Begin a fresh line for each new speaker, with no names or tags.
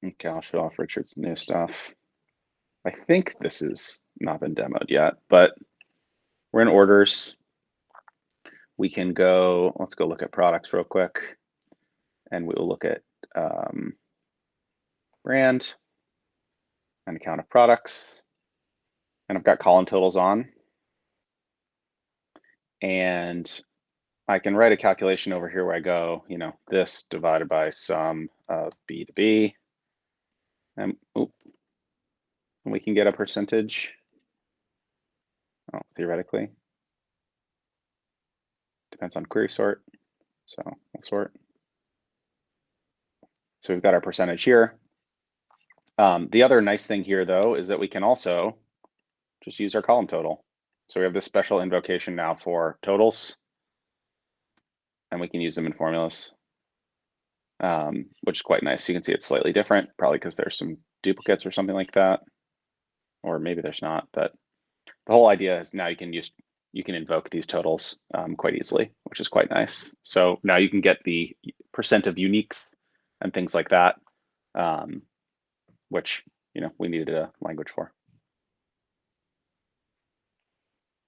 Okay, I'll show off Richard's new stuff. I think this has not been demoed yet, but we're in orders. We can go, let's go look at products real quick. And we'll look at brand and account of products. And I've got column totals on. And I can write a calculation over here where I go, you know, this divided by sum of B to B. And we can get a percentage. Oh, theoretically. Depends on query sort. So we'll sort. So we've got our percentage here. The other nice thing here, though, is that we can also just use our column total. So we have this special invocation now for totals, and we can use them in formulas, which is quite nice. You can see it's slightly different, probably because there's some duplicates or something like that, or maybe there's not. But the whole idea is now you can invoke these totals quite easily, which is quite nice. So now you can get the percent of uniques and things like that, which we needed a language for.